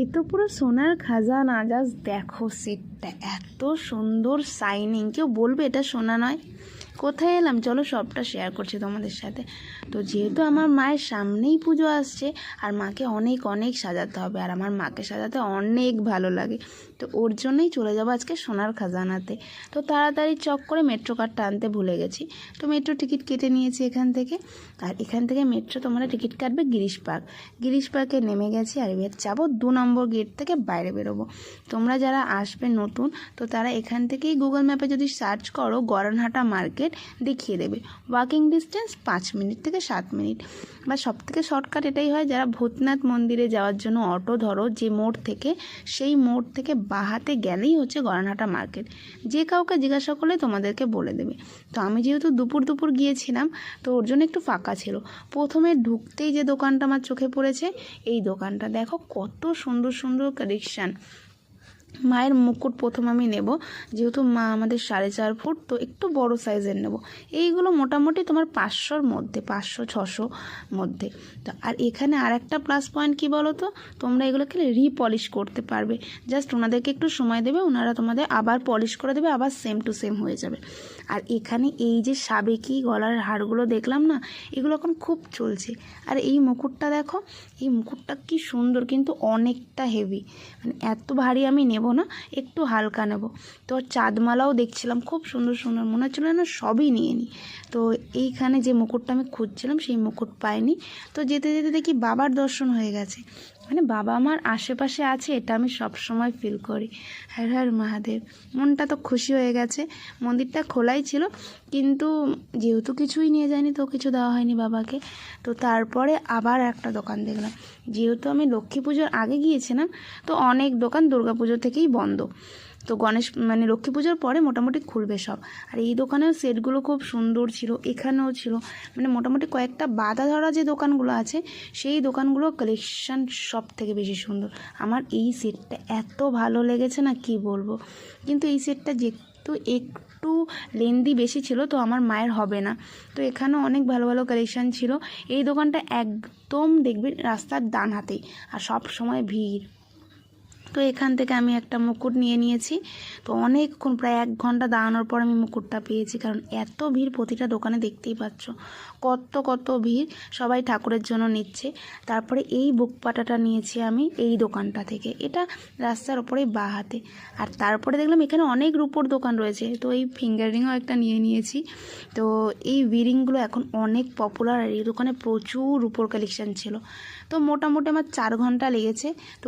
এ তো পুরো সোনার খাজানা। জাস্ট দেখো সেটটা এত সুন্দর শাইনিং, কেউ বলবে এটা সোনা নয়? কোথায় এলাম চলো সবটা শেয়ার করছি তোমাদের সাথে। তো যেহেতু আমার মায়ের সামনেই পুজো আসছে আর মাকে অনেক অনেক সাজাতে হবে, আর আমার মাকে সাজাতে অনেক ভালো লাগে, তো ওর জন্যই চলে যাবো আজকে সোনার খাজানাতে। তো তাড়াতাড়ি চক করে মেট্রো কার্ডটা আনতে ভুলে গেছি, তো মেট্রো টিকিট কেটে নিয়েছি এখান থেকে। আর এখান থেকে মেট্রো তোমরা টিকিট কাটবে গিরিশ পার্কে নেমে গেছি। আর এবার যাবো 2 নম্বর গেট থেকে বাইরে বেরোবো। তোমরা যারা আসবে নতুন, তো তারা এখান থেকেই গুগল ম্যাপে যদি সার্চ করো গড়নহাটা মার্কেট দেখিয়ে দেবে। ওয়াকিং ডিস্টেন্স 5 মিনিট থেকে 7 মিনিট, বা সব থেকে শর্টকাট এটাই হয়, যারা ভূতনাথ মন্দিরে যাওয়ার জন্য অটো ধরো যে মোড় থেকে, সেই মোড় থেকে বাহাতে গেলেই হচ্ছে গড়নহাটা মার্কেট। যে কাউকে জিজ্ঞাসা করলে তোমাদেরকে বলে দেবে। তো আমি যেহেতু দুপুর গিয়েছিলাম, তো ওর জন্য একটু ফাঁকা ছিল। প্রথমে ঢুকতেই যে দোকানটা আমার চোখে পড়েছে, এই দোকানটা দেখো কত সুন্দর সুন্দর কালেকশান। মায়ের মুকুট প্রথম আমি নেব, যেহেতু মা আমাদের 4.5 ফুট, তো একটু বড় সাইজের নেব। এইগুলো মোটামুটি তোমার 500-র মধ্যে, 500-600 মধ্যে। তো আর এখানে আর একটা প্লাস পয়েন্ট কী বলো তো, তোমরা এগুলোকে রিপলিশ করতে পারবে। জাস্ট ওনাদেরকে একটু সময় দেবে, ওনারা তোমাদের আবার পলিশ করে দেবে, আবার সেম টু সেম হয়ে যাবে। আর এখানে এই যে সাবেকি গলার হারগুলো দেখলাম না, এগুলো এখন খুব চলছে। আর এই মুকুটটা দেখো, এই মুকুটটা কি সুন্দর, কিন্তু অনেকটা হেভি, মানে এত ভারী আমি নেব না, একটু হালকা নেব। তো চাঁদমালাও দেখছিলাম খুব সুন্দর সুন্দর, মনে হচ্ছিল না সবই নিয়ে নিই। তো এইখানে যে মুকুটটা আমি খুঁজছিলাম সেই মুকুট পাইনি। তো যেতে যেতে দেখি বাবার দর্শন হয়ে গেছে, মানে বাবা আমার আশেপাশে আছে, এটা আমি সব সময় ফিল করি। হর হর মহাদেব, মনটা তো খুশি হয়ে গেছে। মন্দিরটা খোলাই ছিল, কিন্তু যেহেতু কিছুই নিয়ে যায়নি, তো কিছু দেওয়া হয়নি বাবাকে। তো তারপরে আবার একটা দোকান দেখলাম, যেহেতু আমি লক্ষ্মী পুজোর আগে গিয়েছিলাম, তো অনেক দোকান দুর্গা পুজো থেকেই বন্ধ। তো গণেশ মানে লক্ষ্মী পুজোর পরে মোটামুটি খুলবে সব। আর এই দোকানেও সেটগুলো খুব সুন্দর ছিল, এখানেও ছিল, মানে মোটামুটি কয়েকটা বাধা ধরা যে দোকানগুলো আছে, সেই দোকানগুলো কালেকশান সব থেকে বেশি সুন্দর। আমার এই সেটটা এত ভালো লেগেছে না, কি বলবো। কিন্তু এই সেটটা যেহেতু একটু লেন্দি বেশি ছিল, তো আমার মায়ের হবে না। তো এখানেও অনেক ভালো ভালো কালেকশান ছিল। এই দোকানটা একদম দেখবি রাস্তার ডান হাতেই, আর সব সময় ভিড়। তো এখান থেকে আমি একটা মুকুট নিয়ে নিয়েছি। তো অনেকক্ষণ, প্রায় 1 ঘন্টা দাঁড়ানোর পর আমি মুকুটটা পেয়েছি, কারণ এত ভিড় প্রতিটা দোকানে, দেখতেই পাচ্ছ কত ভিড়, সবাই ঠাকুরের জন্য নিচ্ছে। তারপরে এই বুকপাটাটা নিয়েছি আমি এই দোকানটা থেকে, এটা রাস্তার ওপরেই বাঁ হাতে। আর তারপরে দেখলাম এখানে অনেক রূপোর দোকান রয়েছে, তো এই ফিঙ্গার রিংও একটা নিয়ে নিয়েছি। তো এই উইরিংগুলো এখন অনেক পপুলার, আর এই দোকানে প্রচুর রূপোর কালেকশান ছিল। তো মোটামুটি আমার 4 ঘন্টা লেগেছে। তো